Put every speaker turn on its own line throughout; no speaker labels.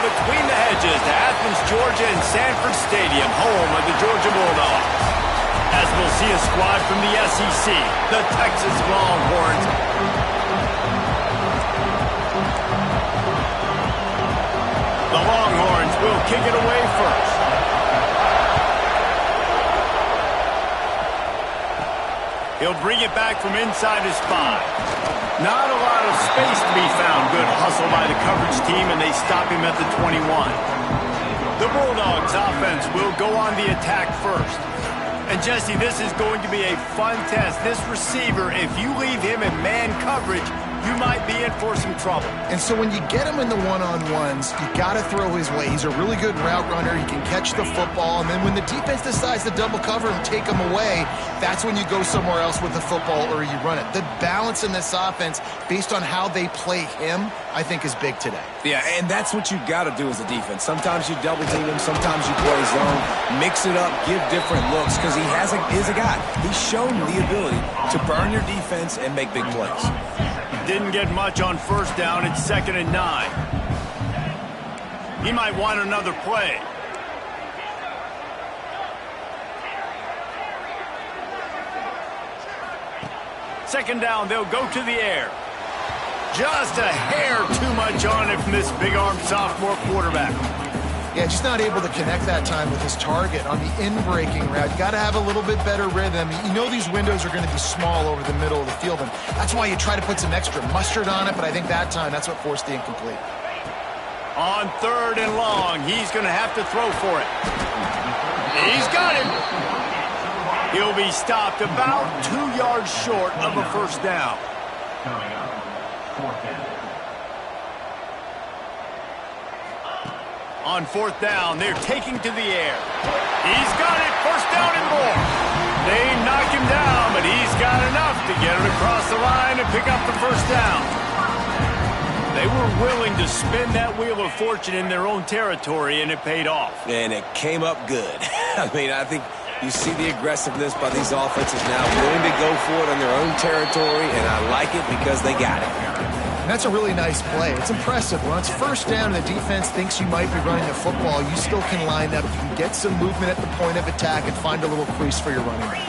between the hedges to Athens, Georgia and Sanford Stadium, home of the Georgia Bulldogs. As we'll see a squad from the SEC, the Texas Longhorns. The Longhorns will kick it away first. He'll bring it back from inside his 5. Not a lot of space to be found. Good hustle by the coverage team, and they stop him at the 21. The Bulldogs offense will go on the attack first. And Jesse, this is going to be a fun test. This receiver, if you leave him in man coverage, you might be in for some trouble.
And so when you get him in the one-on-ones, you got to throw his way. He's a really good route runner. He can catch the football. And then when the defense decides to double cover and take him away, that's when you go somewhere else with the football or you run it. The balance in this offense, based on how they play him, I think is big today.
Yeah, and that's what you got to do as a defense. Sometimes you double team him, sometimes you play zone, mix it up, give different looks, because he is a guy. He's shown the ability to burn your defense and make big plays.
Didn't get much on first down. It's 2nd and 9. He might want another play. Second down, they'll go to the air. Just a hair too much on it from this big-armed sophomore quarterback.
Yeah, just not able to connect that time with his target on the in-breaking route. You got to have a little bit better rhythm. You know these windows are going to be small over the middle of the field, and that's why you try to put some extra mustard on it, but I think that time that's what forced the incomplete.
On 3rd and long, he's going to have to throw for it. He's got him. He'll be stopped about 2 yards short of a first down.
Coming up, 4th down.
On 4th down, they're taking to the air. He's got it, first down and more. They knock him down, but he's got enough to get it across the line and pick up the first down. They were willing to spin that wheel of fortune in their own territory, and it paid off.
And it came up good. I mean, I think you see the aggressiveness by these offenses now, willing to go for it on their own territory, and I like it because they got it.
And that's a really nice play. It's impressive. When it's first down and the defense thinks you might be running the football, you still can line up. You can get some movement at the point of attack and find a little crease for your running back.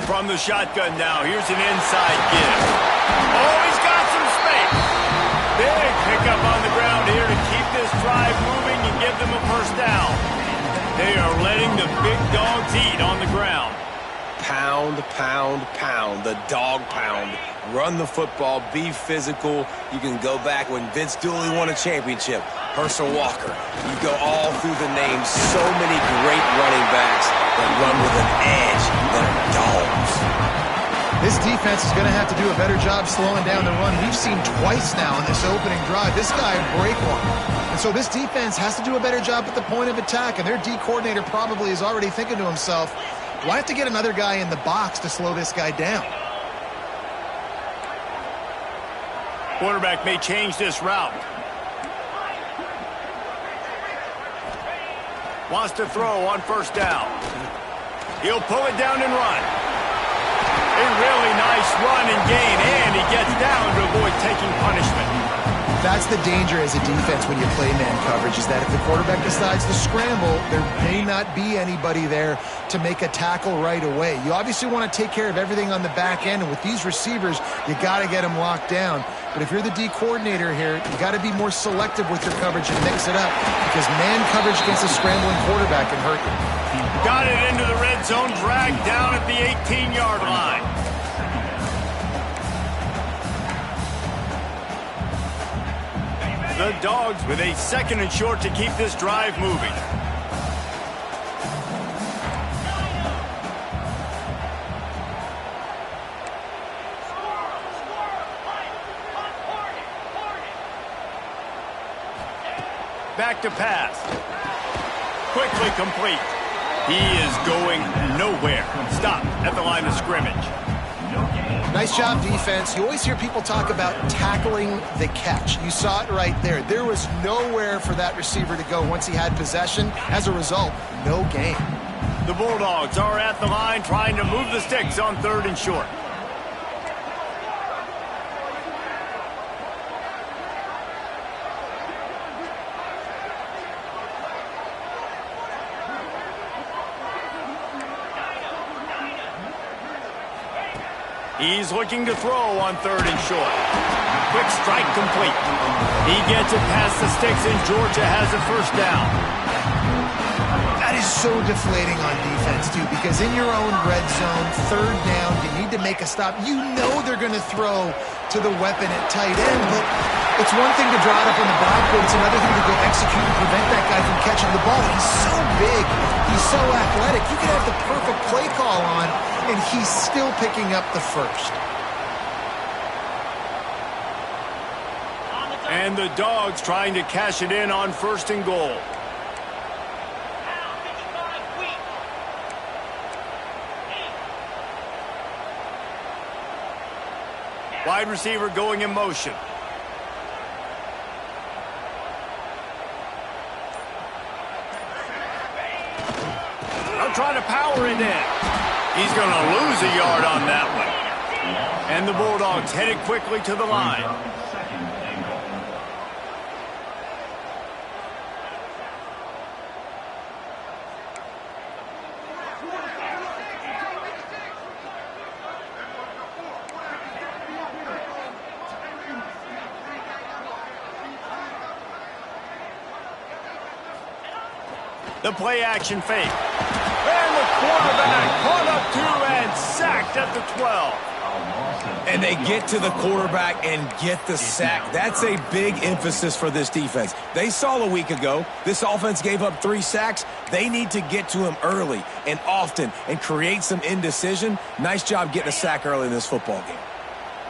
From the shotgun now, here's an inside give. Oh, he's got some space. Big pickup on the ground here to keep this drive moving and give them a first down. They are letting the big dogs eat on the ground.
Pound, pound, pound. The dog pound. Run the football. Be physical. You can go back when Vince Dooley won a championship. Herschel Walker. You go all through the names. So many great running backs that run with an edge that are dogs.
This defense is going to have to do a better job slowing down the run. We've seen twice now in this opening drive. This guy break one. And so this defense has to do a better job at the point of attack, and their D coordinator probably is already thinking to himself, do I have to get another guy in the box to slow this guy down?
Quarterback may change this route. Wants to throw on first down. He'll pull it down and run. A really nice run and gain, and he gets down to avoid taking punishment.
That's the danger as a defense when you play man coverage, is that if the quarterback decides to scramble, there may not be anybody there to make a tackle right away. You obviously want to take care of everything on the back end, and with these receivers, you got to get them locked down. But if you're the D coordinator here, you got to be more selective with your coverage and mix it up, because man coverage against a scrambling quarterback can hurt you.
Got it into the red zone, dragged down at the 18-yard line. The Dogs with a 2nd and short to keep this drive moving. Back to pass. Quickly complete. He is going nowhere. Stop at the line of scrimmage.
Nice job, defense. You always hear people talk about tackling the catch. You saw it right there. There was nowhere for that receiver to go once he had possession. As a result, no gain.
The Bulldogs are at the line trying to move the sticks on 3rd and short. He's looking to throw on 3rd and short. Quick strike complete. He gets it past the sticks, and Georgia has a first down.
That is so deflating on defense, too, because in your own red zone, 3rd down, you need to make a stop. You know they're going to throw to the weapon at tight end, but it's one thing to draw it up on the blackboard. It's another thing to go execute and prevent that guy from catching the ball. He's so big. He's so athletic. You could have the perfect play call on, and he's still picking up the first.
And the Dogs trying to cash it in on 1st and goal. Wide receiver going in motion. They'll try to power it in. He's going to lose a yard on that one. And the Bulldogs headed quickly to the line. The play-action fake. And the quarterback caught up to and sacked at the 12.
And they get to the quarterback and get the sack. That's a big emphasis for this defense. They saw a week ago, this offense gave up 3 sacks. They need to get to him early and often and create some indecision. Nice job getting a sack early in this football game.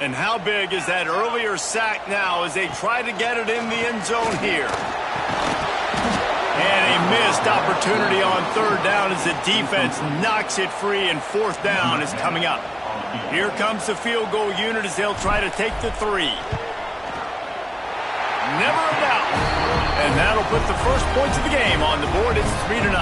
And how big is that earlier sack now as they try to get it in the end zone here? And a missed opportunity on 3rd down as the defense knocks it free, and 4th down is coming up. Here comes the field goal unit as they'll try to take the 3. Never a doubt. And that'll put the first points of the game on the board. It's 3-0.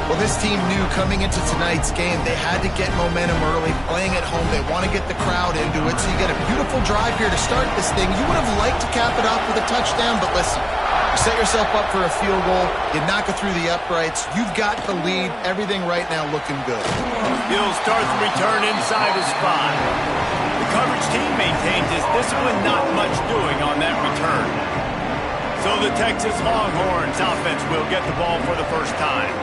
Well, this team knew coming into tonight's game they had to get momentum early, playing at home. They want to get the crowd into it, so you get a beautiful drive here to start this thing. You would have liked to cap it off with a touchdown, but listen, you set yourself up for a field goal, you knock it through the uprights, you've got the lead, everything right now looking good.
He'll start the return inside his spot. The coverage team maintains his discipline, not much doing on that return. So the Texas Longhorns offense will get the ball for the first time.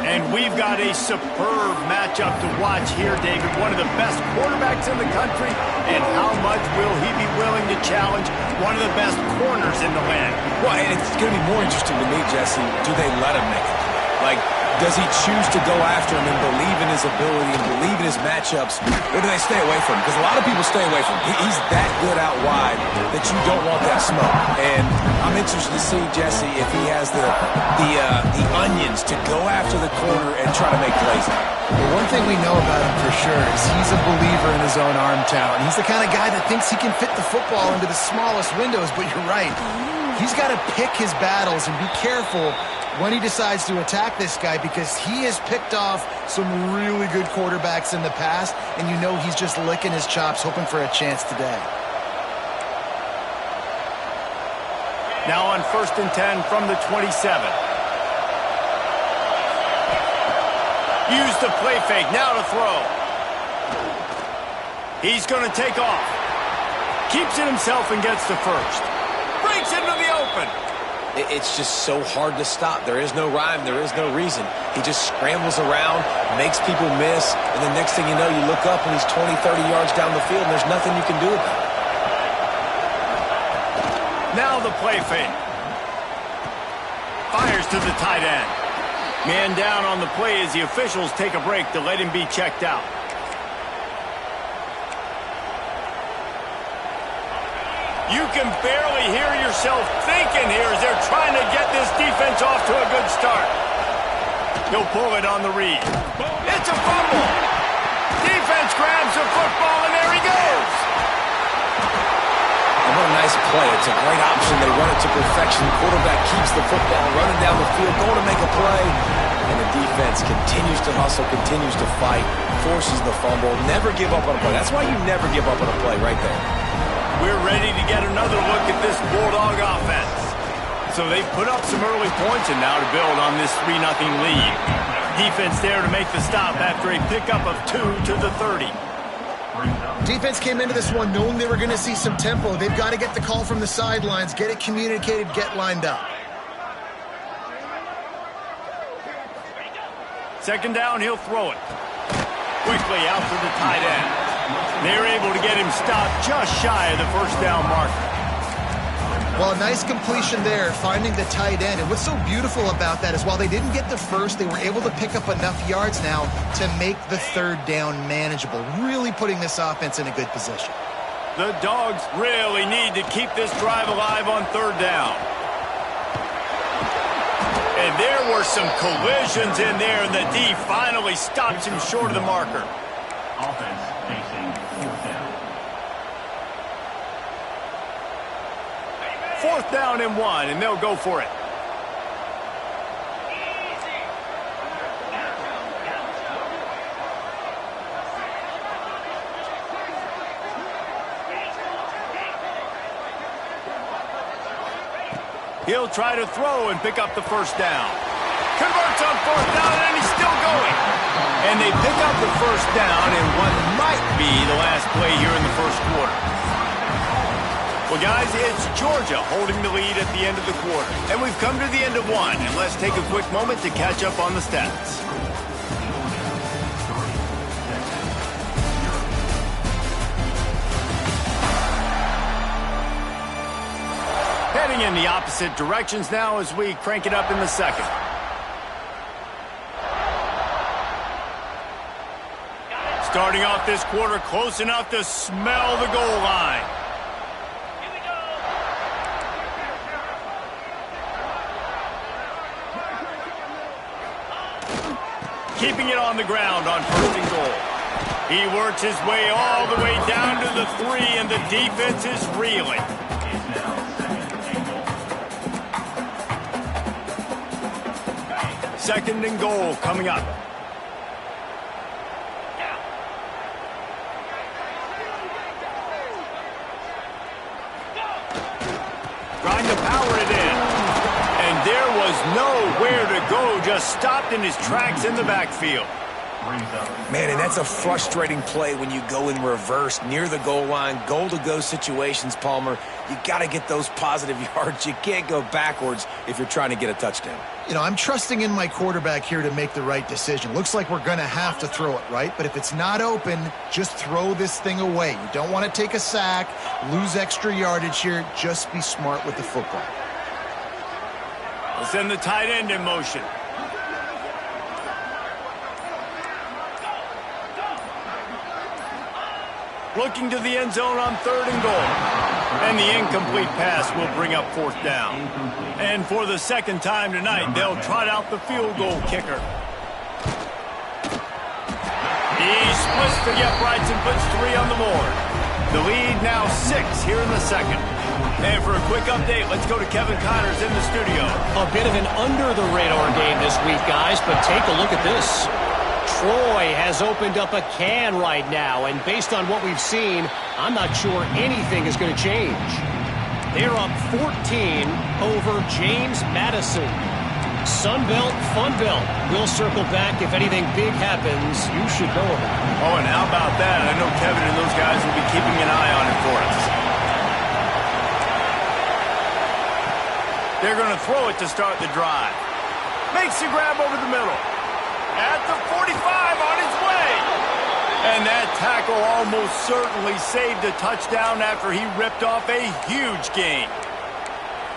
And we've got a superb matchup to watch here, David. One of the best quarterbacks in the country. And how much will he be willing to challenge one of the best corners in the land?
Well, and it's going to be more interesting to me, Jesse, do they let him make it? Like, does he choose to go after him and believe in his ability and believe in his matchups, or do they stay away from him? Because a lot of people stay away from him. He's that good out wide that you don't want that smoke. And I'm interested to see, Jesse, if he has the onions to go after the corner and try to make plays.
Well, one thing we know about him for sure is he's a believer in his own arm talent. He's the kind of guy that thinks he can fit the football into the smallest windows, but you're right. He's got to pick his battles and be careful when he decides to attack this guy, because he has picked off some really good quarterbacks in the past, and you know he's just licking his chops, hoping for a chance today.
Now on 1st and 10 from the 27. Use the play fake, now to throw. He's going to take off. Keeps it himself and gets to first. Breaks into the open.
It's just so hard to stop. There is no rhyme. There is no reason. He just scrambles around, makes people miss, and the next thing you know, you look up and he's 20, 30 yards down the field, and there's nothing you can do about it.
Now the play fake. Fires to the tight end. Man down on the play as the officials take a break to let him be checked out. You can barely hear yourself thinking here as they're trying to get this defense off to a good start. He'll pull it on the read. It's a fumble. Defense grabs the football, and there he goes.
And what a nice play. It's a great option. They run it to perfection. Quarterback keeps the football, running down the field, going to make a play. And the defense continues to hustle, continues to fight, forces the fumble. Never give up on a play. That's why you never give up on a play right there.
We're ready to get another look at this Bulldog offense. So they've put up some early points, and now to build on this 3-0 lead. Defense there to make the stop after a pickup of 2 to the 30.
Defense came into this one knowing they were going to see some tempo. They've got to get the call from the sidelines, get it communicated, get lined up.
Second down, he'll throw it. Quickly out to the tight end. They're able to get him stopped just shy of the first down marker.
Well, a nice completion there, finding the tight end. And what's so beautiful about that is while they didn't get the first, they were able to pick up enough yards now to make the third down manageable, really putting this offense in a good position.
The Dogs really need to keep this drive alive on third down. And there were some collisions in there, and the D finally stops him short of the marker.
Offense facing fourth down.
Fourth down and 1, and they'll go for it. He'll try to throw and pick up the first down. Converts on fourth down, and he's still going. And they pick up the first down in what might be the last play here in the first quarter. Well, guys, it's Georgia holding the lead at the end of the quarter. And we've come to the end of one, and let's take a quick moment to catch up on the stats. Heading in the opposite directions now as we crank it up in the second. Starting off this quarter close enough to smell the goal line. Keeping it on the ground on first and goal. He works his way all the way down to the 3, and the defense is reeling. Second and goal coming up. Trying to power it in. And there was nowhere to go, just stopped in his tracks in the backfield.
Man, and that's a frustrating play when you go in reverse near the goal line, goal-to-go situations, Palmer. You got to get those positive yards. You can't go backwards if you're trying to get a touchdown.
You know, I'm trusting in my quarterback here to make the right decision. Looks like we're going to have to throw it, right? But if it's not open, just throw this thing away. You don't want to take a sack, lose extra yardage here. Just be smart with the football.
We'll send the tight end in motion. Looking to the end zone on third and goal. And the incomplete pass will bring up fourth down. And for the second time tonight, they'll trot out the field goal kicker. He splits the uprights and puts 3 on the board. The lead now 6 here in the second. And for a quick update, let's go to Kevin Connors in the studio.
A bit of an under-the-radar game this week, guys, but take a look at this. Troy has opened up a can right now, and based on what we've seen, I'm not sure anything is going to change. They're up 14 over James Madison. Sunbelt, Funbelt. We'll circle back if anything big happens. You should know about it.
Oh, and how about that? I know Kevin and those guys will be keeping an eye on it for us. They're going to throw it to start the drive. Makes the grab over the middle. At the 45 on his way. And that tackle almost certainly saved a touchdown after he ripped off a huge gain.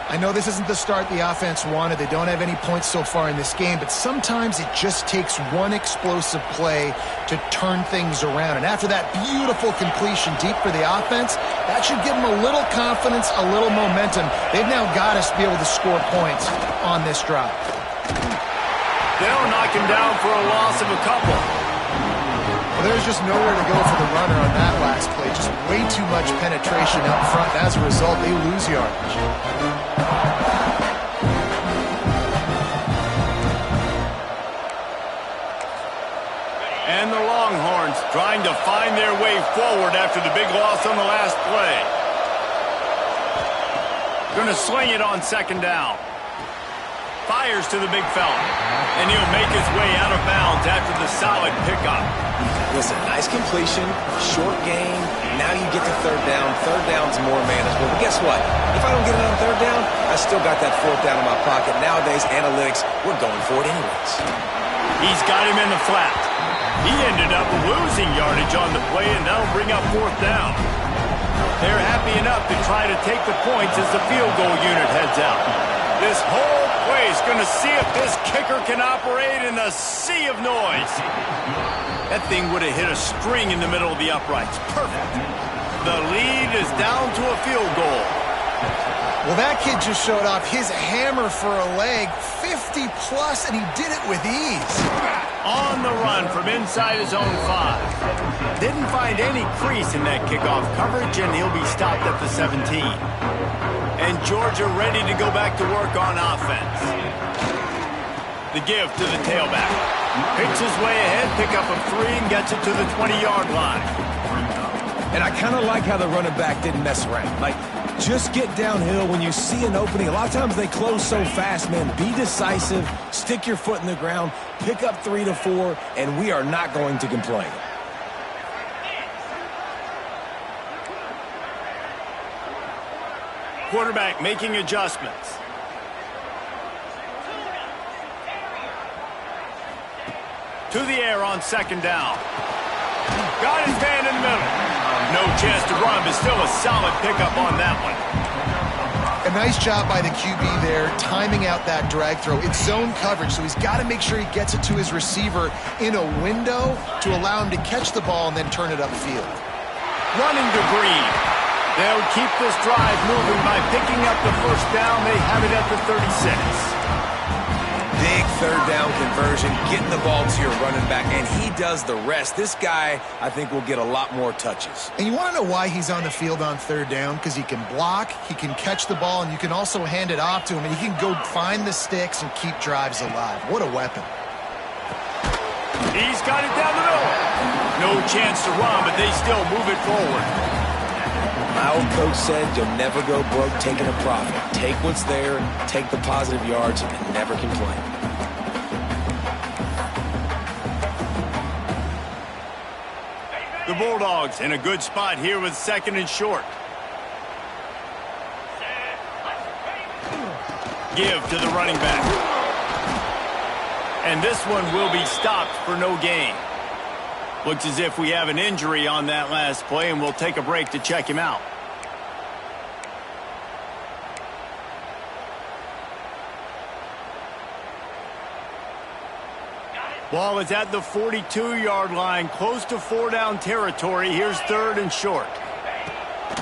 I know this isn't the start the offense wanted. They don't have any points so far in this game, but sometimes it just takes one explosive play to turn things around. And after that beautiful completion deep for the offense, that should give them a little confidence, a little momentum. They've now got us to be able to score points on this drive.
They'll knock him down for a loss of a couple.
Well, there's just nowhere to go for the runner on that last play. Just way too much penetration up front. As a result, they lose yardage.
And the Longhorns trying to find their way forward after the big loss on the last play. Going to sling it on second down. fires to the big fella. And he'll make his way out of bounds after the solid pickup.
Listen, nice completion, short game. Now you get to third down. Third down's more manageable. But guess what? If I don't get it on third down, I still got that fourth down in my pocket. Nowadays, analytics, we're going for it anyways.
He's got him in the flat. He ended up losing yardage on the play, and that'll bring up fourth down. They're happy enough to try to take the points as the field goal unit heads out. This whole play is going to see if this kicker can operate in a sea of noise. That thing would have hit a string in the middle of the uprights. Perfect. The lead is down to a field goal.
Well, that kid just showed off his hammer for a leg, 50-plus, and he did it with ease.
On the run from inside his own 5. Didn't find any crease in that kickoff coverage, and he'll be stopped at the 17. And Georgia ready to go back to work on offense. The give to the tailback. Picks his way ahead, pick up a 3, and gets it to the 20-yard line.
And I kind of like how the running back didn't mess around. Like, just get downhill when you see an opening. A lot of times they close so fast, man. Be decisive, stick your foot in the ground, pick up 3 to 4, and we are not going to complain.
Quarterback making adjustments. To the air on second down. Got his man in the middle. No chance to run, but still a solid pickup on that one.
A nice job by the QB there, timing out that drag throw. It's zone coverage, so he's got to make sure he gets it to his receiver in a window to allow him to catch the ball and then turn it upfield.
Running to Green. They'll keep this drive moving by picking up the first down. They have it at the 36.
Big third down conversion, getting the ball to your running back, and he does the rest. This guy, I think, will get a lot more touches.
And you want to know why he's on the field on third down? Because he can block, he can catch the ball, and you can also hand it off to him, and he can go find the sticks and keep drives alive. What a weapon.
He's got it down the middle. No chance to run, but they still move it forward.
My old coach said you'll never go broke taking a profit. Take what's there, take the positive yards, and never complain.
The Bulldogs in a good spot here with second and short. Give to the running back. And this one will be stopped for no gain. Looks as if we have an injury on that last play, and we'll take a break to check him out. Ball is at the 42-yard line, close to 4-down territory. Here's third and short.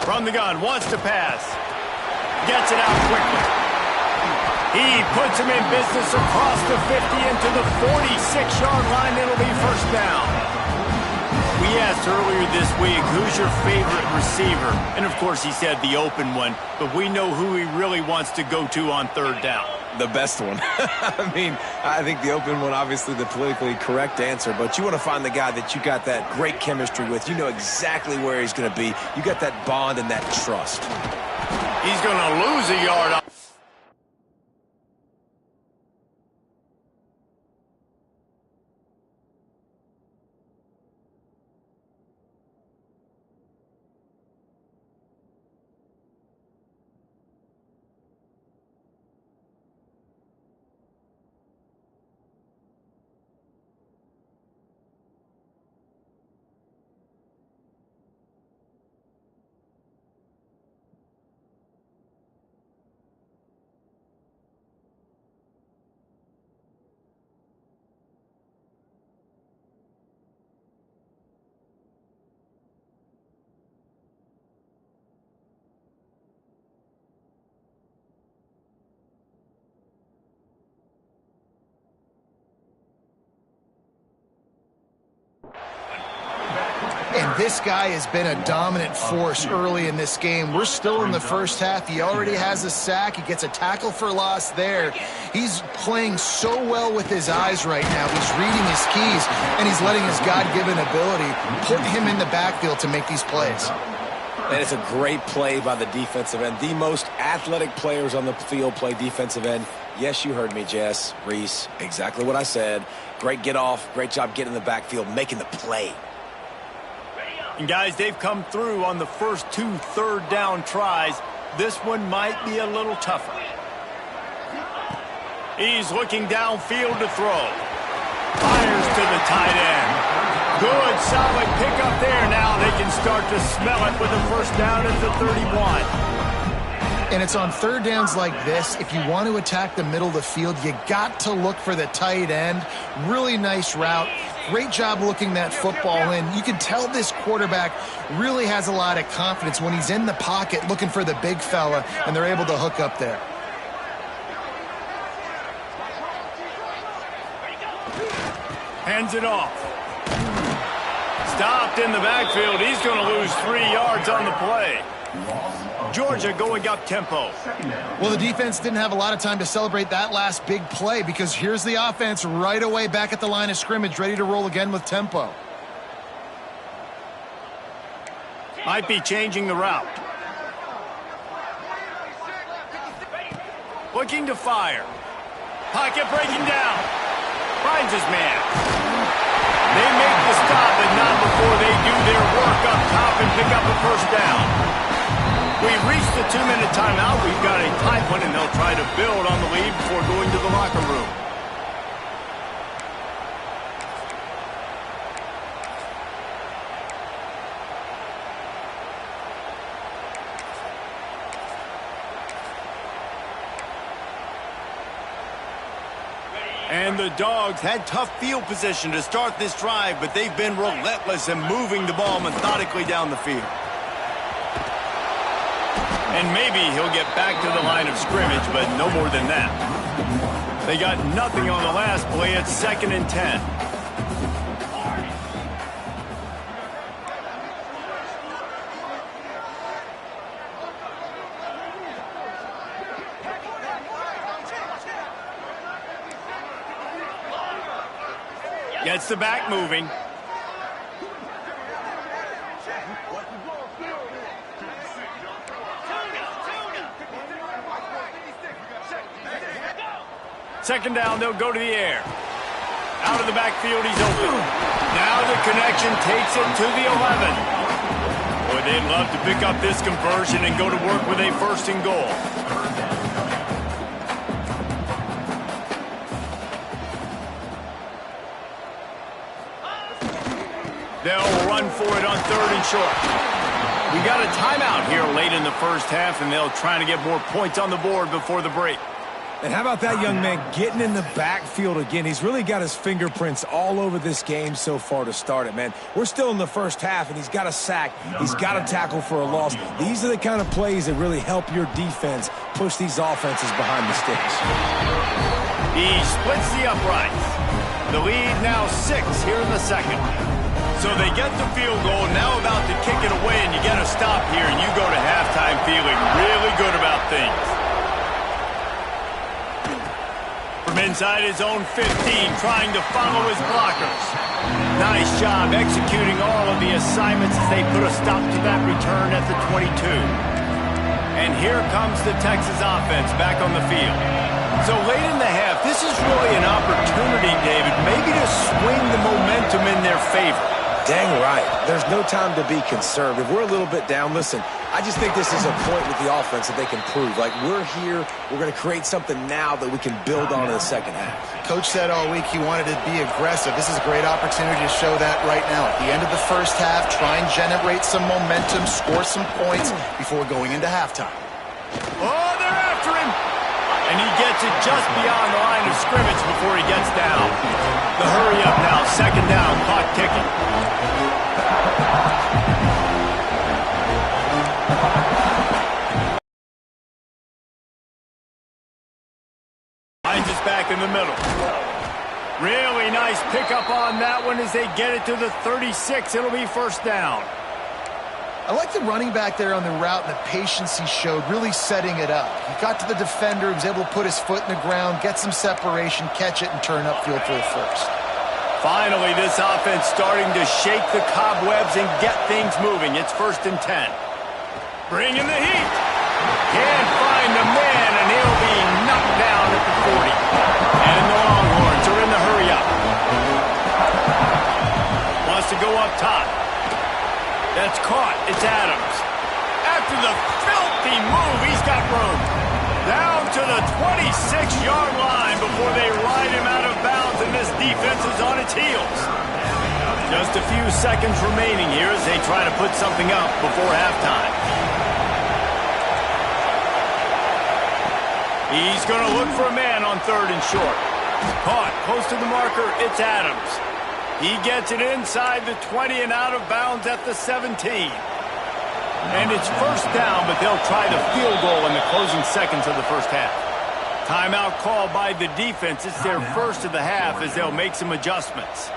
From the gun, wants to pass. Gets it out quickly. He puts him in business across the 50 into the 46-yard line. It'll be first down. We asked earlier this week, who's your favorite receiver? And, of course, he said the open one, but we know who he really wants to go to on third down.
The best one. I mean, I think the open one, obviously the politically correct answer, but you want to find the guy that you got that great chemistry with. You know exactly where he's going to be. You got that bond and that trust.
He's going to lose a yard.
And this guy has been a dominant force early in this game. We're still in the first half. He already has a sack. He gets a tackle for loss there. He's playing so well with his eyes right now. He's reading his keys, and he's letting his God-given ability put him in the backfield to make these plays.
And it's a great play by the defensive end. The most athletic players on the field play defensive end. Yes, you heard me, Jess, Reese. Exactly what I said. Great get off. Great job getting in the backfield, making the play.
And guys, they've come through on the first 2 third-down tries. This one might be a little tougher. He's looking downfield to throw. Fires to the tight end. Good, solid pickup there. Now they can start to smell it with a first down at the 31.
And it's on third downs like this, if you want to attack the middle of the field, you got to look for the tight end. Really nice route. Great job looking that football in. You can tell this quarterback really has a lot of confidence when he's in the pocket looking for the big fella, and they're able to hook up there.
Hands it off. Stopped in the backfield. He's going to lose 3 yards on the play. Georgia going up tempo.
Well, the defense didn't have a lot of time to celebrate that last big play because here's the offense right away back at the line of scrimmage, ready to roll again with tempo.
Might be changing the route. Looking to fire. Pocket breaking down. Finds his man. They make the stop, but not before they do their work up top and pick up a first down. We've reached the 2-minute timeout. We've got a tight one, and they'll try to build on the lead before going to the locker room. And the Dogs had tough field position to start this drive, but they've been relentless in moving the ball methodically down the field. And maybe he'll get back to the line of scrimmage, but no more than that. They got nothing on the last play. It's 2nd and 10. Gets the back moving. Second down, they'll go to the air. Out of the backfield, he's open. Now the connection takes it to the 11. Boy, they'd love to pick up this conversion and go to work with a 1st and goal. They'll run for it on 3rd and short. We got a timeout here late in the first half, and they'll try to get more points on the board before the break.
And how about that young man getting in the backfield again? He's really got his fingerprints all over this game so far to start it, man. We're still in the first half, and he's got a sack. He's got a tackle for a loss. These are the kind of plays that really help your defense push these offenses behind the sticks.
He splits the uprights. The lead now 6 here in the second. So they get the field goal, now about to kick it away, and you get a stop here, and you go to halftime feeling really good about things. From inside his own 15, trying to follow his blockers. Nice job executing all of the assignments as they put a stop to that return at the 22. And here comes the Texas offense back on the field. So late in the half, this is really an opportunity, David, maybe to swing the momentum in their favor.
Dang right. There's no time to be concerned. If we're a little bit down, listen, I just think this is a point with the offense that they can prove. Like, we're here, we're going to create something now that we can build on in the second half.
Coach said all week he wanted to be aggressive. This is a great opportunity to show that right now. At the end of the first half, try and generate some momentum, score some points before going into halftime.
Oh, they're after him! And he gets it just beyond the line of scrimmage before he gets down. The hurry up now, 2nd down, clock ticking. Finds us back in the middle. Really nice pickup on that one as they get it to the 36. It'll be 1st down.
I like the running back there on the route and the patience he showed, really setting it up. He got to the defender, he was able to put his foot in the ground, get some separation, catch it, and turn upfield for the 1st.
Finally, this offense starting to shake the cobwebs and get things moving. It's 1st and 10. Bringing the heat. Can't find the man, and he'll be knocked down at the 40. And the Longhorns are in the hurry-up. Wants to go up top. That's caught. It's Adams. After the filthy move, he's got room. Down to the 26-yard line before they ride him out of bounds, and this defense is on its heels. Just a few seconds remaining here as they try to put something up before halftime. He's going to look for a man on 3rd and short. Caught close to the marker. It's Adams. He gets it inside the 20 and out of bounds at the 17. And it's first down, but they'll try the field goal in the closing seconds of the first half. Timeout called by the defense. It's their first of the half as they'll make some adjustments.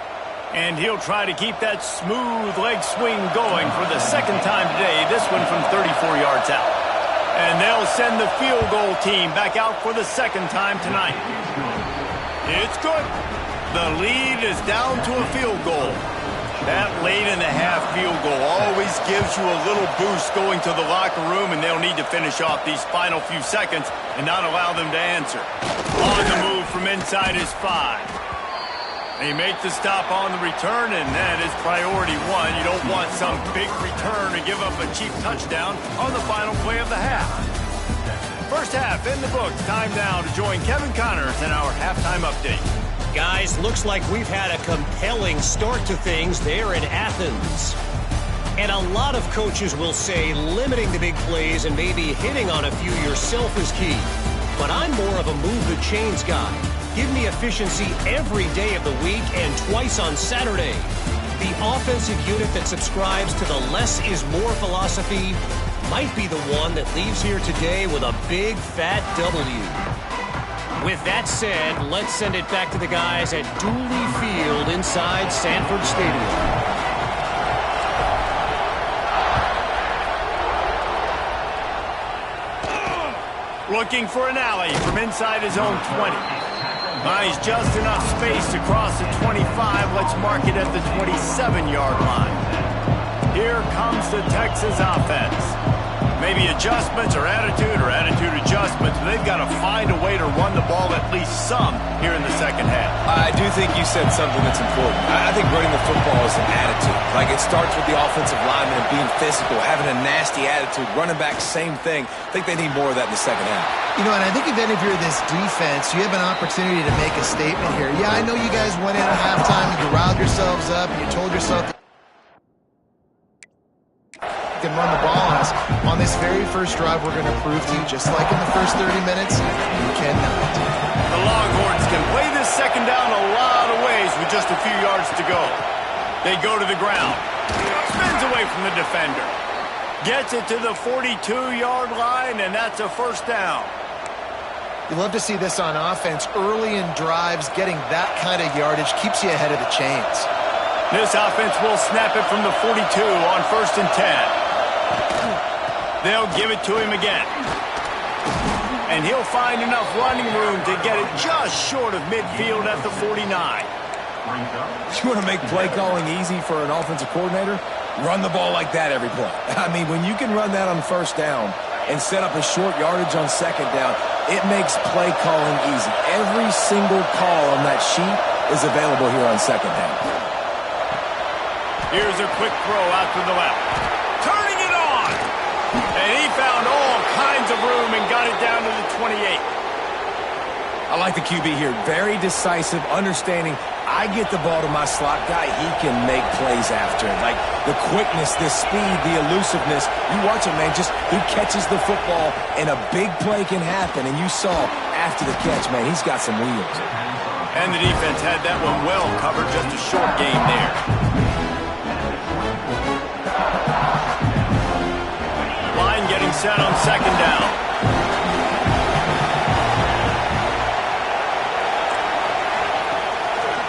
And he'll try to keep that smooth leg swing going for the second time today, this one from 34 yards out. And they'll send the field goal team back out for the second time tonight. It's good. The lead is down to a field goal. That late in the half field goal always gives you a little boost going to the locker room, and they'll need to finish off these final few seconds and not allow them to answer. On the move from inside his 5. They make the stop on the return, and that is priority one. You don't want some big return to give up a cheap touchdown on the final play of the half. First half in the books. Time now to join Kevin Connors in our halftime update.
Guys, looks like we've had a compelling start to things there in Athens. And a lot of coaches will say limiting the big plays and maybe hitting on a few yourself is key. But I'm more of a move the chains guy. Give me efficiency every day of the week and twice on Saturday. The offensive unit that subscribes to the less is more philosophy might be the one that leaves here today with a big fat W. With that said, let's send it back to the guys at Dooley Field inside Sanford Stadium.
Looking for an alley from inside his own 20. Buys just enough space to cross the 25. Let's mark it at the 27-yard line. Here comes the Texas offense. Maybe adjustments or attitude adjustments, but they've got to find a way to run the ball at least some here in the second half.
I do think you said something that's important. I think running the football is an attitude. Like, it starts with the offensive lineman and being physical, having a nasty attitude. Running back, same thing. I think they need more of that in the second half.
You know, and I think even if you're this defense, you have an opportunity to make a statement here. Yeah, I know you guys went in at halftime, you riled yourselves up, and you told yourself that you can run the ball on us. On this very first drive, we're going to prove to you, just like in the first 30 minutes, you cannot.
The Longhorns can play this second down a lot of ways with just a few yards to go. They go to the ground. Spins away from the defender. Gets it to the 42-yard line, and that's a first down.
You love to see this on offense. Early in drives, getting that kind of yardage keeps you ahead of the chains.
This offense will snap it from the 42 on 1st and 10. They'll give it to him again. And he'll find enough running room to get it just short of midfield at the 49.
You want to make play calling easy for an offensive coordinator? Run the ball like that every play. I mean, when you can run that on first down and set up a short yardage on second down, it makes play calling easy. Every single call on that sheet is available here on second down.
Here's a quick throw out to the left. Turning it on! And he found all kinds of room and got it down to the 28.
I like the QB here. Very decisive, understanding I get the ball to my slot guy, he can make plays after it. Like the quickness, the speed, the elusiveness. You watch him, man, just he catches the football and a big play can happen. And you saw after the catch, man, he's got some wheels.
And the defense had that one well covered, just a short game there. Line getting set on second down.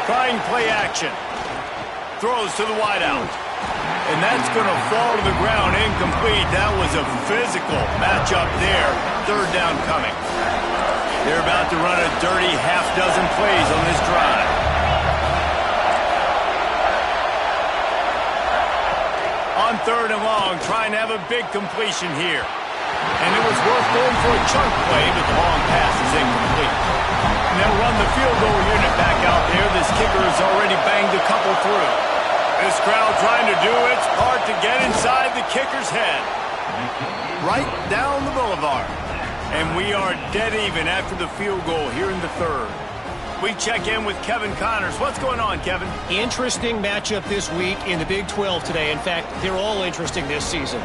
Trying play action. Throws to the wideout. And that's going to fall to the ground incomplete. That was a physical matchup there. Third down coming. They're about to run a dirty half-dozen plays on this drive. On 3rd and long, trying to have a big completion here. And it was worth going for a chunk play, but the long pass is incomplete. And they'll run the field goal unit back out there. This kicker has already banged a couple through. This crowd trying to do its part to get inside the kicker's head. Right down the boulevard. And we are dead even after the field goal here in the 3rd. We check in with Kevin Connors. What's going on, Kevin?
Interesting matchup this week in the Big 12 today. In fact, they're all interesting this season.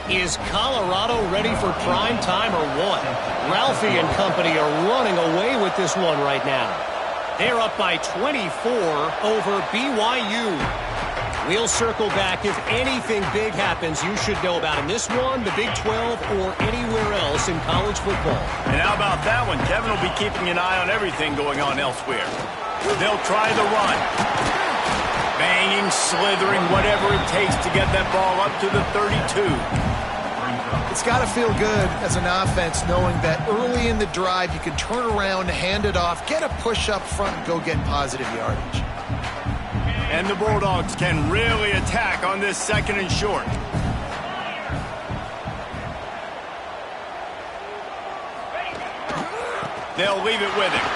Is Colorado ready for prime time or what? Ralphie and company are running away with this one right now. They're up by 24 over BYU. We'll circle back if anything big happens you should know about in this one, the Big 12, or anywhere else in college football.
And how about that one? Kevin will be keeping an eye on everything going on elsewhere. They'll try the run. Banging, slithering, whatever it takes to get that ball up to the 32.
It's got to feel good as an offense knowing that early in the drive you can turn around, hand it off, get a push up front, and go get positive yardage.
And the Bulldogs can really attack on this 2nd and short. They'll leave it with him.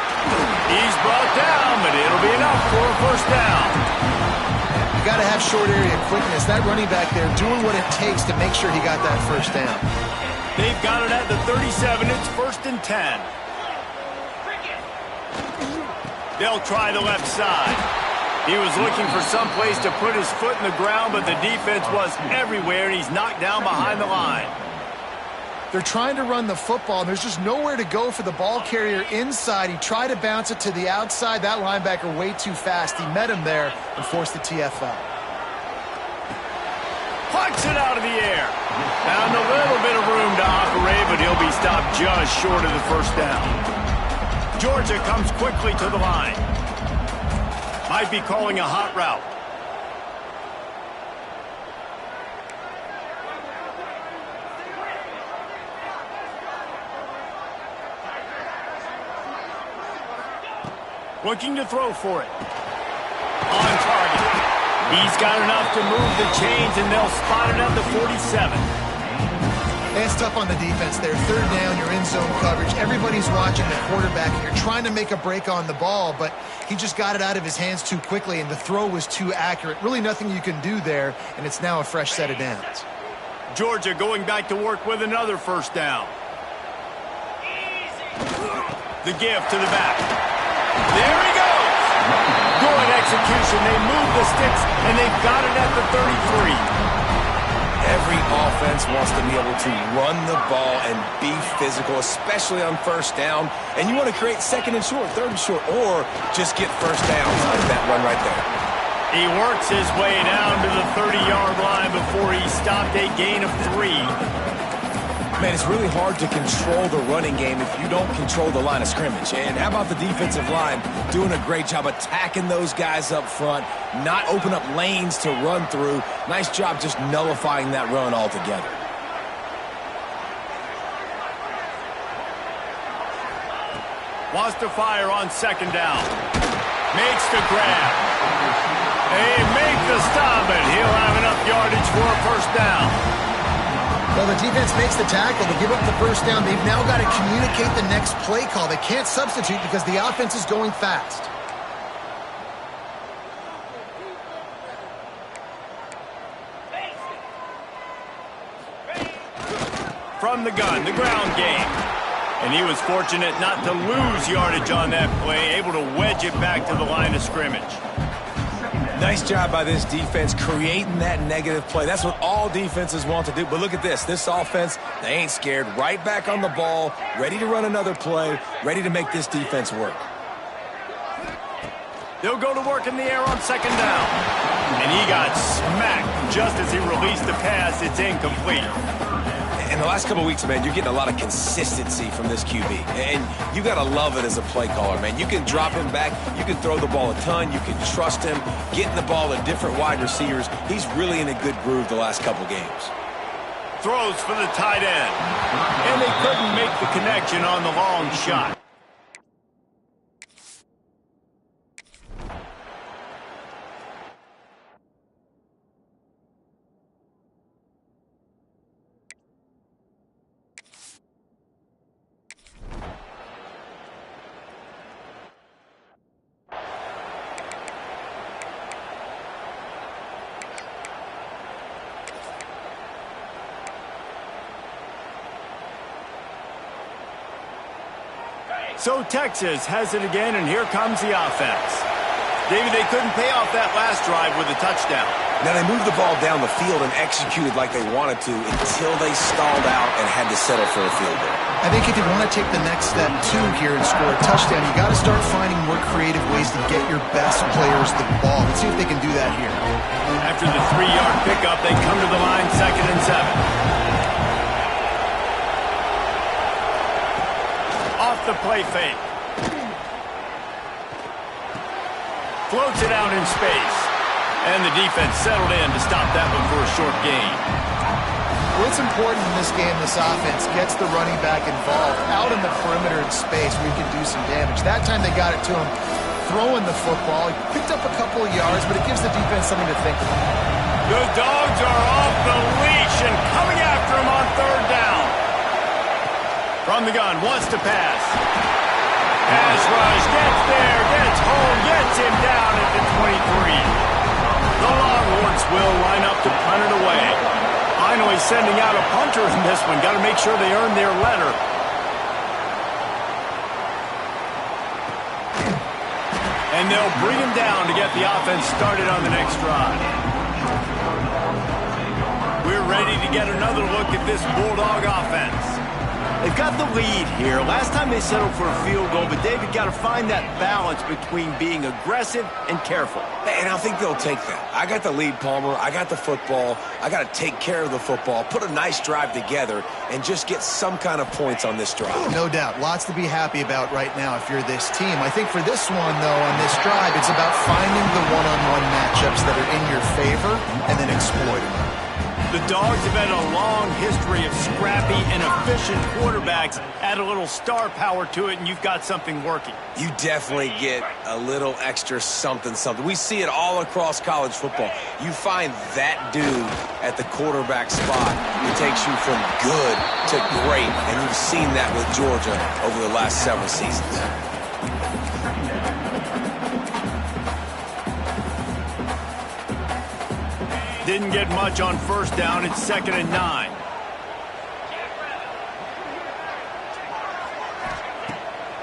He's brought down, but it'll be enough for a 1st down.
You got to have short area quickness. That running back there doing what it takes to make sure he got that 1st down.
They've got it at the 37. It's 1st and 10. They'll try the left side. He was looking for some place to put his foot in the ground, but the defense was everywhere, and he's knocked down behind the line.
They're trying to run the football, and there's just nowhere to go for the ball carrier inside. He tried to bounce it to the outside. That linebacker way too fast. He met him there and forced the TFL.
Plucks it out of the air. Found a little bit of room to operate, but he'll be stopped just short of the 1st down. Georgia comes quickly to the line. Might be calling a hot route. Looking to throw for it. On target. He's got enough to move the chains, and they'll spot it at the 47.
It's tough on the defense there. 3rd down, you're in zone coverage. Everybody's watching the quarterback, and you're trying to make a break on the ball, but he just got it out of his hands too quickly, and the throw was too accurate. Really nothing you can do there, and it's now a fresh set of downs.
Georgia going back to work with another 1st down. The give to the back. There he goes. Good execution. They move the sticks, and they've got it at the 33.
Every offense wants to be able to run the ball and be physical, especially on 1st down. And you want to create 2nd and short, 3rd and short, or just get 1st downs like that run right there.
He works his way down to the 30-yard line before he stopped a gain of 3.
Man, it's really hard to control the running game if you don't control the line of scrimmage. And how about the defensive line doing a great job attacking those guys up front, not open up lanes to run through. Nice job just nullifying that run altogether.
Wants to fire on 2nd down. Makes the grab. They make the stop, and he'll have enough yardage for a 1st down.
Well, the defense makes the tackle. They give up the 1st down. They've now got to communicate the next play call. They can't substitute because the offense is going fast.
From the gun, the ground game. And he was fortunate not to lose yardage on that play, able to wedge it back to the line of scrimmage.
Nice job by this defense creating that negative play. That's what all defenses want to do. But look at this. This offense, they ain't scared. Right back on the ball, ready to run another play, ready to make this defense work.
They'll go to work in the air on 2nd down. And he got smacked just as he released the pass. It's incomplete.
In the last couple of weeks, man, you're getting a lot of consistency from this QB. And you got to love it as a play caller, man. You can drop him back. You can throw the ball a ton. You can trust him, getting the ball to different wide receivers. He's really in a good groove the last couple games.
Throws for the tight end. And they couldn't make the connection on the long shot. So Texas has it again, and here comes the offense. David, they couldn't pay off that last drive with a touchdown.
Now, they moved the ball down the field and executed like they wanted to until they stalled out and had to settle for a field goal.
I think if you want to take the next step, too, here and score a touchdown, you got to start finding more creative ways to get your best players the ball. Let's see if they can do that here.
After the 3-yard pickup, they come to the line, 2nd and 7. Off the play fake. Floats it out in space. And the defense settled in to stop that one for a short gain.
What's important in this game, this offense gets the running back involved out in the perimeter in space where he can do some damage. That time they got it to him throwing the football. He picked up a couple of yards, but it gives the defense something to think about.
The Dogs are off the leash and coming after him on 3rd down. From the gun, wants to pass. Pass rush, gets there, gets home, gets him down at the 23. The Longhorns will line up to punt it away. Finally sending out a punter in this one. Got to make sure they earn their letter. And they'll bring him down to get the offense started on the next drive. We're ready to get another look at this Bulldog offense. They've got the lead here. Last time they settled for a field goal, but David got to find that balance between being aggressive and careful.
And I think they'll take that. I got the lead, Palmer. I got the football. I got to take care of the football, put a nice drive together, and just get some kind of points on this drive.
No doubt. Lots to be happy about right now if you're this team. I think for this one, though, on this drive, it's about finding the one-on-one matchups that are in your favor and then exploiting them.
The Dogs have had a long history of scrappy and efficient quarterbacks. Add a little star power to it, and you've got something working.
You definitely get a little extra something. We see it all across college football. You find that dude at the quarterback spot who takes you from good to great, and you've seen that with Georgia over the last several seasons.
Didn't get much on 1st down. It's 2nd and 9.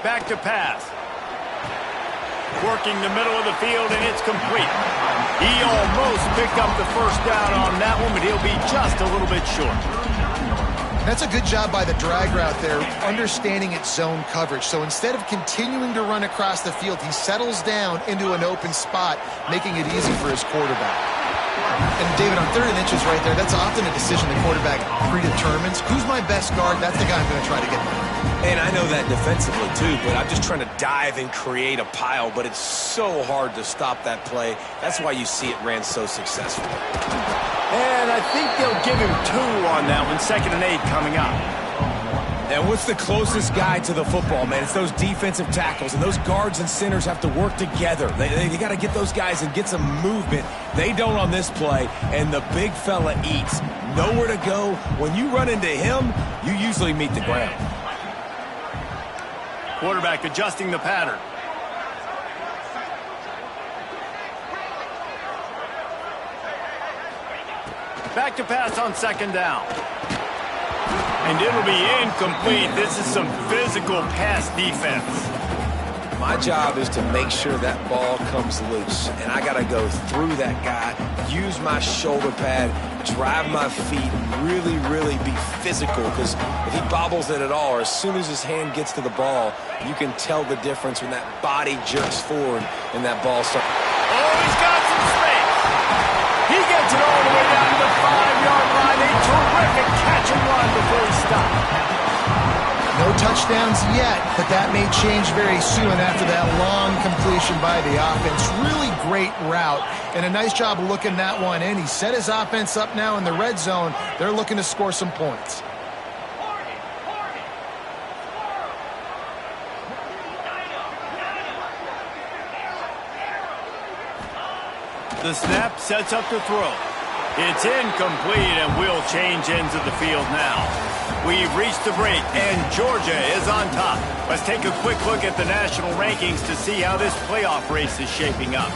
Back to pass. Working the middle of the field, and it's complete. He almost picked up the 1st down on that one, but he'll be just a little bit short.
That's a good job by the drag route there, understanding its zone coverage. So instead of continuing to run across the field, he settles down into an open spot, making it easy for his quarterback. And David, on 3rd and inches right there, that's often a decision the quarterback predetermines. Who's my best guard? That's the guy I'm going to try to get there.
And I know that defensively too, but I'm just trying to dive and create a pile, but it's so hard to stop that play. That's why you see it ran so successfully.
And I think they'll give him 2 on that one. 2nd and 8 coming up.
And what's the closest guy to the football, man? It's those defensive tackles, and those guards and centers have to work together. They got to get those guys and get some movement. They don't on this play, and the big fella eats. Nowhere to go. When you run into him, you usually meet the ground.
Quarterback adjusting the pattern. Back to pass on 2nd down. And it'll be incomplete. This is some physical pass defense.
My job is to make sure that ball comes loose. And I got to go through that guy, use my shoulder pad, drive my feet, really, really be physical. Because if he bobbles it at all, or as soon as his hand gets to the ball, you can tell the difference when that body jerks forward and that ball starts.
Oh, he's got some space. He gets it all the way down to the 5-yard line. A terrific catch and run before he stopped.
No touchdowns yet, but that may change very soon after that long completion by the offense. Really great route, and a nice job of looking that one in. He set his offense up now in the red zone. They're looking to score some points.
The snap sets up the throw. It's incomplete, and we'll change ends of the field now. We've reached the break, and Georgia is on top. Let's take a quick look at the national rankings to see how this playoff race is shaping up.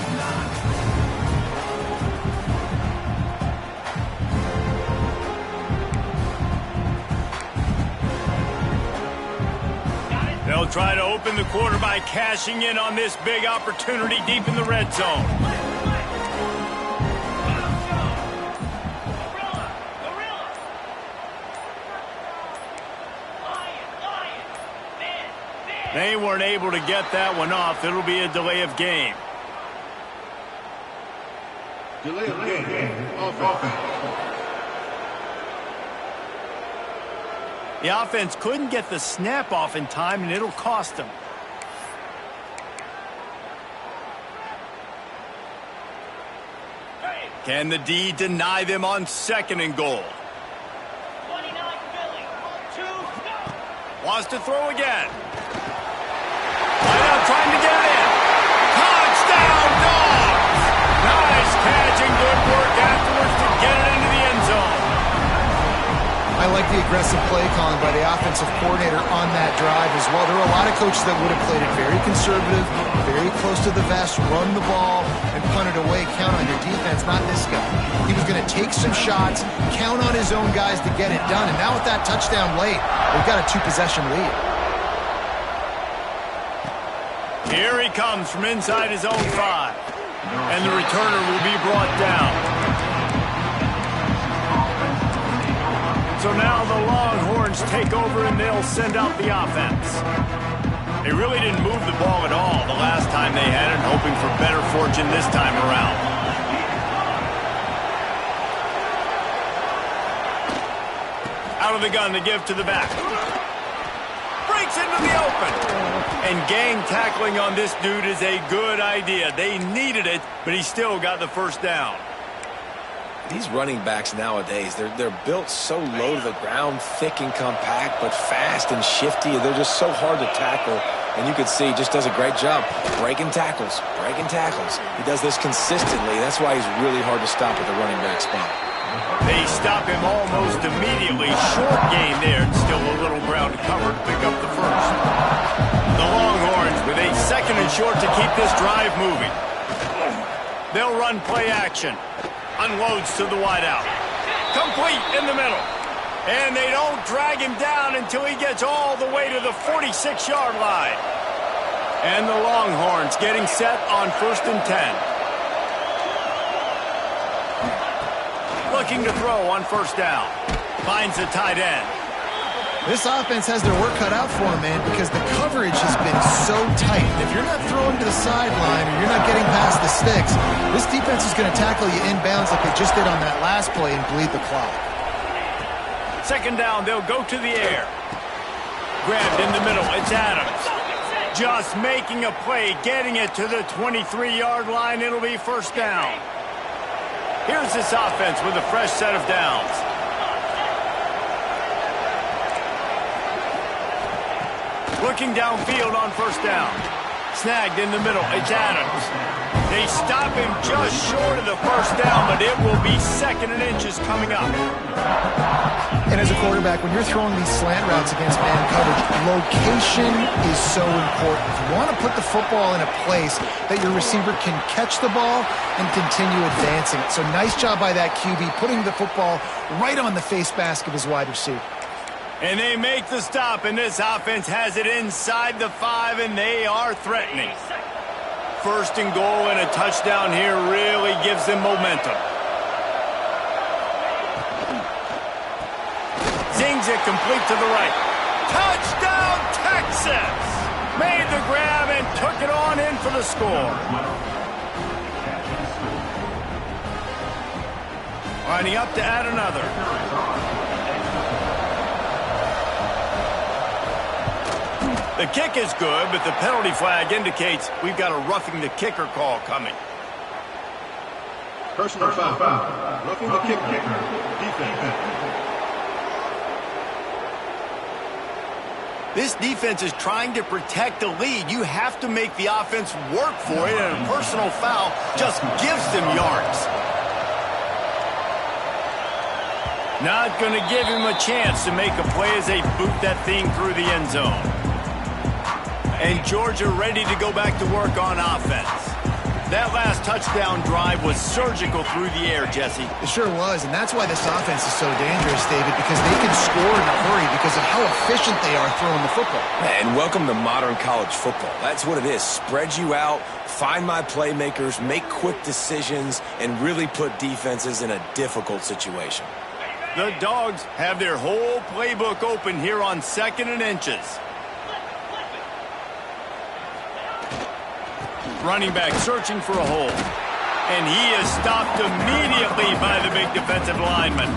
They'll try to open the quarter by cashing in on this big opportunity deep in the red zone. They weren't able to get that one off. It'll be a delay of game.
Delay of game. Offense.
The offense couldn't get the snap off in time, and it'll cost them. Can the D deny them on 2nd and goal?
29 Philly. 2, no.
Wants to throw again. Right out trying to get in. Touchdown, Dogs! Nice catch and good work afterwards to get it into the end zone.
I like the aggressive play calling by the offensive coordinator on that drive as well. There were a lot of coaches that would have played it very conservative, very close to the vest, run the ball, and punt it away. Count on your defense, not this guy. He was going to take some shots, count on his own guys to get it done. And now with that touchdown late, they've got a 2-possession lead.
Here he comes from inside his own 5. And the returner will be brought down. So now the Longhorns take over and they'll send out the offense. They really didn't move the ball at all the last time they had it, hoping for better fortune this time around. Out of the gun to give to the back. Breaks into the open. And gang tackling on this dude is a good idea. They needed it, but he still got the first down.
These running backs nowadays, they're built so low to the ground, thick and compact, but fast and shifty. They're just so hard to tackle. And you can see he just does a great job breaking tackles, breaking tackles. He does this consistently. That's why he's really hard to stop at the running back spot.
They stop him almost immediately. Short gain there, and still a little ground to cover to pick up the first. The Longhorns with a 2nd and short to keep this drive moving. They'll run play action. Unloads to the wideout. Complete in the middle. And they don't drag him down until he gets all the way to the 46-yard line. And the Longhorns getting set on 1st and 10. Looking to throw on 1st down. Finds the tight end.
This offense has their work cut out for them, man, because the coverage has been so tight. And if you're not throwing to the sideline or you're not getting past the sticks, this defense is going to tackle you inbounds like they just did on that last play and bleed the clock.
2nd down, they'll go to the air. Grabbed in the middle, it's Adams. Just making a play, getting it to the 23-yard line. It'll be 1st down. Here's this offense with a fresh set of downs. Looking downfield on 1st down. Snagged in the middle. It's Adams. They stop him just short of the 1st down, but it will be 2nd and inches coming up.
And as a quarterback, when you're throwing these slant routes against man coverage, location is so important. You want to put the football in a place that your receiver can catch the ball and continue advancing it. So nice job by that QB, putting the football right on the face mask of his wide receiver.
And they make the stop, and this offense has it inside the 5, and they are threatening. 1st and goal and a touchdown here really gives them momentum. Zings it complete to the right. Touchdown, Texas! Made the grab and took it on in for the score. Lining up to add another. The kick is good, but the penalty flag indicates we've got a roughing the kicker call coming.
Personal foul. Roughing the kicker. Defense.
This defense is trying to protect the lead. You have to make the offense work for it, and a personal foul just gives them yards. Not going to give him a chance to make a play as they boot that thing through the end zone. And Georgia ready to go back to work on offense. That last touchdown drive was surgical through the air, Jesse.
It sure was, and that's why this offense is so dangerous, David, because they can score in a hurry because of how efficient they are throwing the football.
And welcome to modern college football. That's what it is. Spread you out, find my playmakers, make quick decisions, and really put defenses in a difficult situation.
The Dogs have their whole playbook open here on 2nd and inches. Running back searching for a hole. And he is stopped immediately by the big defensive lineman.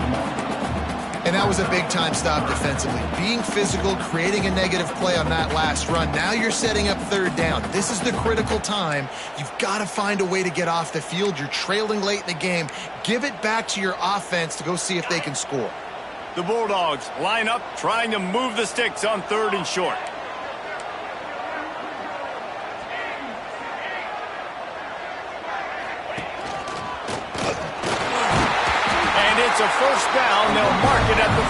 And that was a big-time stop defensively. Being physical, creating a negative play on that last run. Now you're setting up 3rd down. This is the critical time. You've got to find a way to get off the field. You're trailing late in the game. Give it back to your offense to go see if they can score.
The Bulldogs line up, trying to move the sticks on 3rd and short. It's a 1st down. They'll mark it at the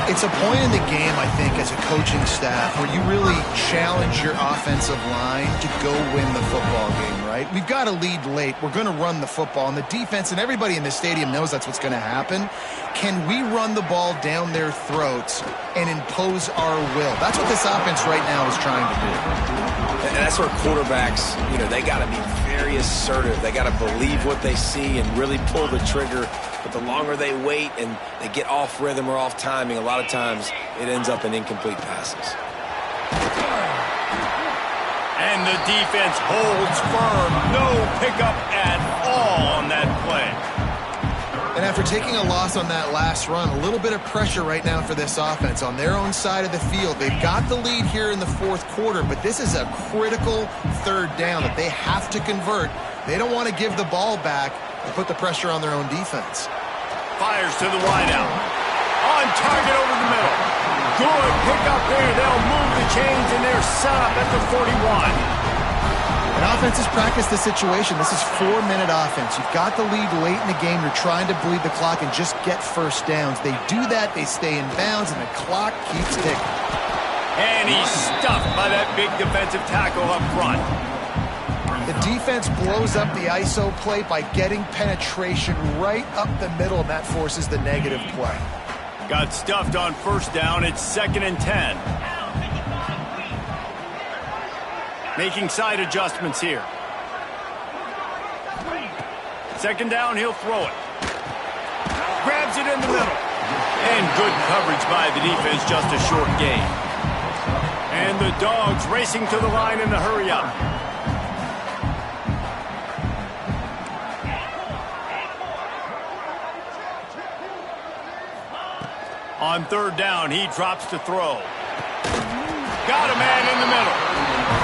44.
It's a point in the game, I think, as a coaching staff where you really challenge your offensive line to go win the football game, right? We've got to lead late. We're going to run the football. And the defense and everybody in the stadium knows that's what's going to happen. Can we run the ball down their throats and impose our will? That's what this offense right now is trying to do.
And that's where quarterbacks, they got to be very assertive. They got to believe what they see and really pull the trigger. But the longer they wait and they get off rhythm or off timing, a lot of times it ends up in incomplete passes.
And the defense holds firm. No pickup at all on that play.
And after taking a loss on that last run, a little bit of pressure right now for this offense on their own side of the field. They've got the lead here in the 4th quarter, but this is a critical 3rd down that they have to convert. They don't want to give the ball back and put the pressure on their own defense.
Fires to the wideout. On target over the middle. Good pickup here. They'll move the chains, and they're set up at the 41.
And offenses practice the situation. This is 4-minute offense. You've got the lead late in the game. You're trying to bleed the clock and just get 1st downs. They do that. They stay in bounds, and the clock keeps ticking.
And he's stuffed by that big defensive tackle up front.
The defense blows up the ISO play by getting penetration right up the middle, and that forces the negative play.
Got stuffed on 1st down. It's 2nd and 10. Making side adjustments here. 2nd down, he'll throw it. Grabs it in the middle. And good coverage by the defense, just a short gain. And the Dogs racing to the line in the hurry up. On 3rd down, he drops to throw. Got a man in the middle.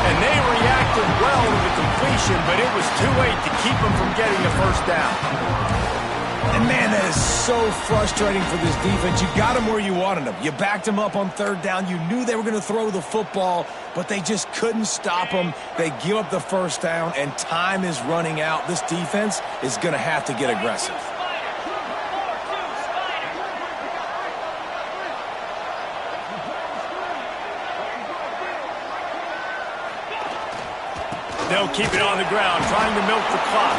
And they reacted well to the completion, but it was too late to keep them from getting the 1st down.
And, man, that is so frustrating for this defense. You got them where you wanted them. You backed them up on 3rd down. You knew they were going to throw the football, but they just couldn't stop them. They give up the 1st down, and time is running out. This defense is going to have to get aggressive.
They'll keep it on the ground, trying to milk the clock.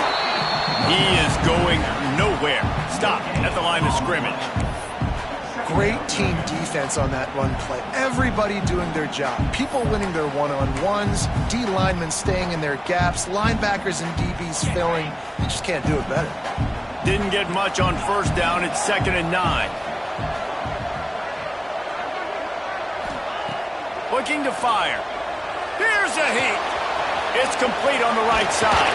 He is going nowhere. Stop at the line of scrimmage.
Great team defense on that run play. Everybody doing their job. People winning their one-on-ones, D linemen staying in their gaps, linebackers and DBs filling. You just can't do it better.
Didn't get much on 1st down. It's 2nd and 9. Looking to fire. Here's a heat. It's complete on the right side.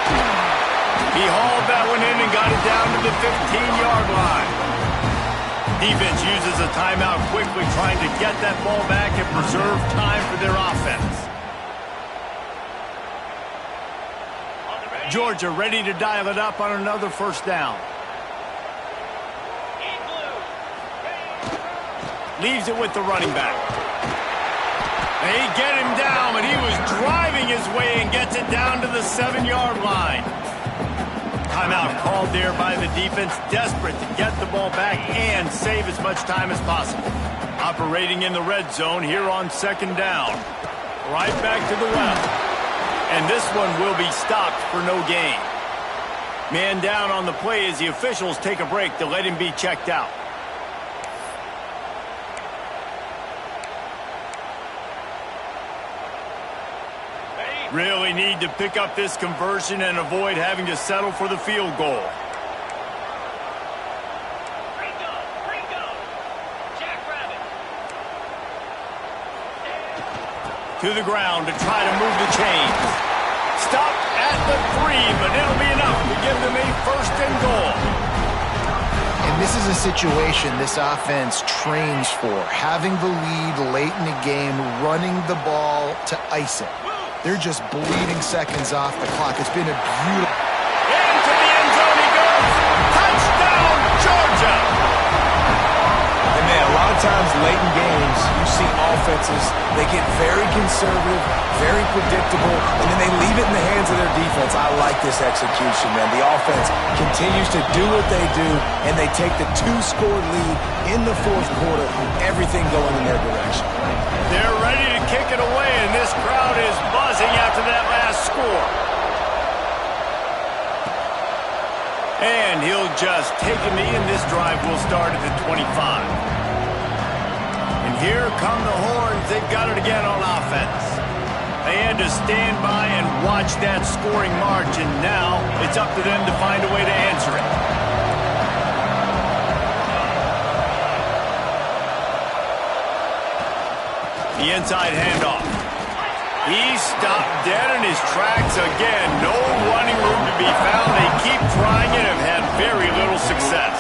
He hauled that one in and got it down to the 15-yard line. Defense uses a timeout quickly, trying to get that ball back and preserve time for their offense. Georgia ready to dial it up on another 1st down. Leaves it with the running back. They get him down, but he was driving his way and gets it down to the 7-yard line. Timeout called there by the defense, desperate to get the ball back and save as much time as possible. Operating in the red zone here on 2nd down. Right back to the well. And this one will be stopped for no gain. Man down on the play as the officials take a break to let him be checked out. Really need to pick up this conversion and avoid having to settle for the field goal. To the ground to try to move the chains. Stopped at the 3, but it'll be enough to give them a first and goal.
And this is a situation this offense trains for. Having the lead late in the game, running the ball to ice it. They're just bleeding seconds off the clock. It's been a beautiful...
Into the end zone he goes. Touchdown, Georgia!
And man, a lot of times late in games, you see offenses, they get very conservative, very predictable, and then they leave it in the hands of their defense. I like this execution, man. The offense continues to do what they do, and they take the 2-score lead in the fourth quarter, everything going in their direction.
They're ready to kick it away, and this crowd is buzzing after that last score. And he'll just take a knee, and this drive will start at the 25. And here come the horns. They've got it again on offense. They had to stand by and watch that scoring march, and now it's up to them to find a way to answer it. The inside handoff. He's stopped dead in his tracks again. No running room to be found. They keep trying it and have had very little success.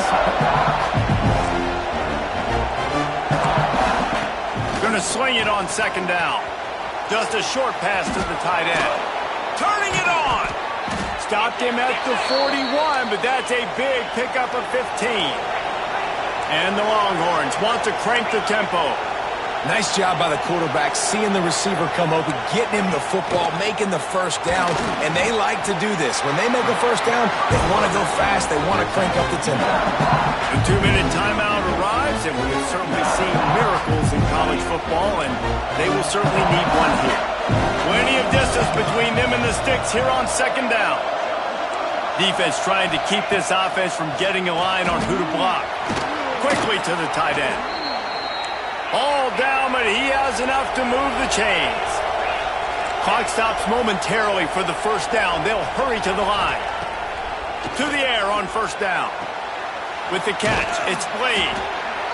Going to sling it on second down. Just a short pass to the tight end. Turning it on. Stopped him at the 41, but that's a big pickup of 15. And the Longhorns want to crank the tempo.
Nice job by the quarterback, seeing the receiver come open, getting him the football, making the first down, and they like to do this. When they make a first down, they want to go fast, they want to crank up the tempo.
The 2-minute timeout arrives, and we have certainly seen miracles in college football, and they will certainly need one here. Plenty of distance between them and the sticks here on second down. Defense trying to keep this offense from getting a line on who to block. Quickly to the tight end. All down, but he has enough to move the chains. Clock stops momentarily for the first down. They'll hurry to the line. To the air on first down. With the catch, it's Blade.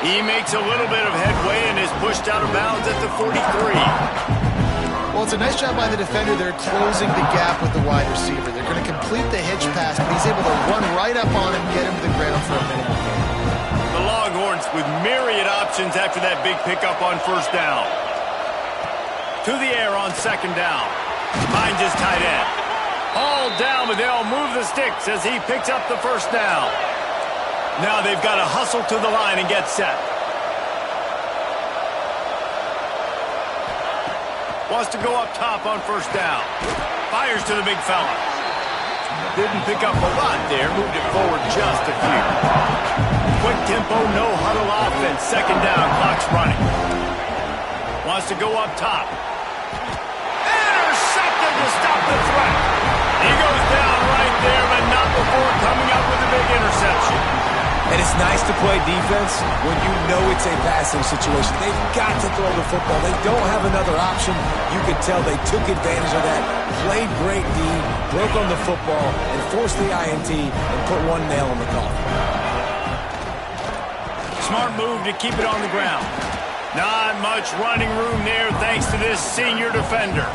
He makes a little bit of headway and is pushed out of bounds at the 43.
Well, it's a nice job by the defender. They're closing the gap with the wide receiver. They're going to complete the hitch pass, but he's able to run right up on him and get him to the ground for a minimal gain.
The Longhorns with myriad options after that big pickup on first down. To the air on second down. Finds his tight end. All down, but they'll move the sticks as he picks up the first down. Now they've got to hustle to the line and get set. Wants to go up top on first down. Fires to the big fella. Didn't pick up a lot there. Moved it forward just a few. Quick tempo, no huddle offense. Second down, clock's running. Wants to go up top. Intercepted to stop the threat. He goes down right there, but not before coming up with a big interception.
And it's nice to play defense when you know it's a passing situation. They've got to throw the football. They don't have another option. You can tell they took advantage of that, played great D, broke on the football, and forced the INT and put one nail in the coffin.
Smart move to keep it on the ground. Not much running room there thanks to this senior defender.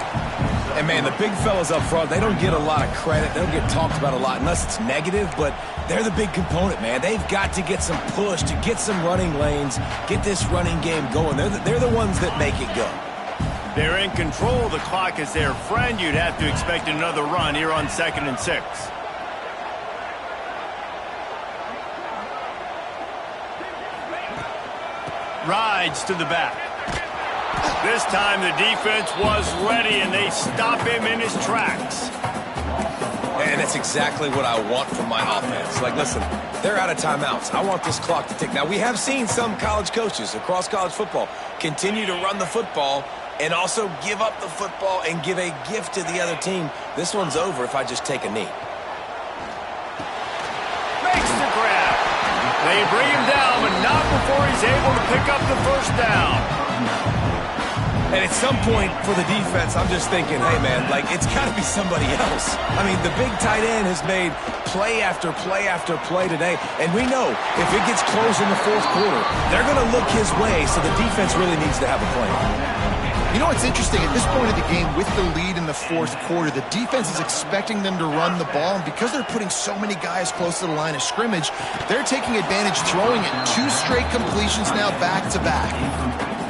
And, man, the big fellas up front, they don't get a lot of credit. They don't get talked about a lot unless it's negative, but they're the big component, man. They've got to get some push, to get some running lanes, get this running game going. They're the ones that make it go.
They're in control. The clock is their friend. You'd have to expect another run here on 2nd and 6. Rides to the back. This time the defense was ready, and they stop him in his tracks.
And that's exactly what I want from my offense. Like, listen, they're out of timeouts. I want this clock to tick. Now, we have seen some college coaches across college football continue to run the football and also give up the football and give a gift to the other team. This one's over if I just take a knee.
Makes the grab. They bring him down, but not before he's able to pick up the first down.
And at some point for the defense, I'm just thinking, hey, man, like, it's got to be somebody else. I mean, the big tight end has made play after play after play today. And we know if it gets close in the fourth quarter, they're going to look his way, so the defense really needs to have a plan.
You know what's interesting? At this point of the game, with the lead in the fourth quarter, the defense is expecting them to run the ball. And because they're putting so many guys close to the line of scrimmage, they're taking advantage, throwing it 2 straight completions now back to back.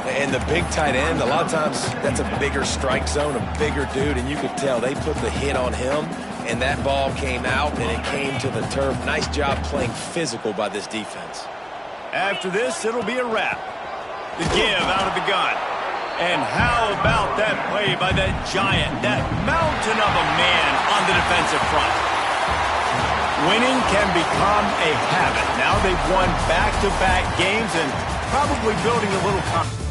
And the big tight end, a lot of times that's a bigger strike zone, a bigger dude, and you could tell they put the hit on him, and that ball came out, and it came to the turf. Nice job playing physical by this defense.
After this, it'll be a wrap. The give out of the gun. And how about that play by that giant, that mountain of a man on the defensive front? Winning can become a habit. Now they've won back-to-back games and probably building a little confidence.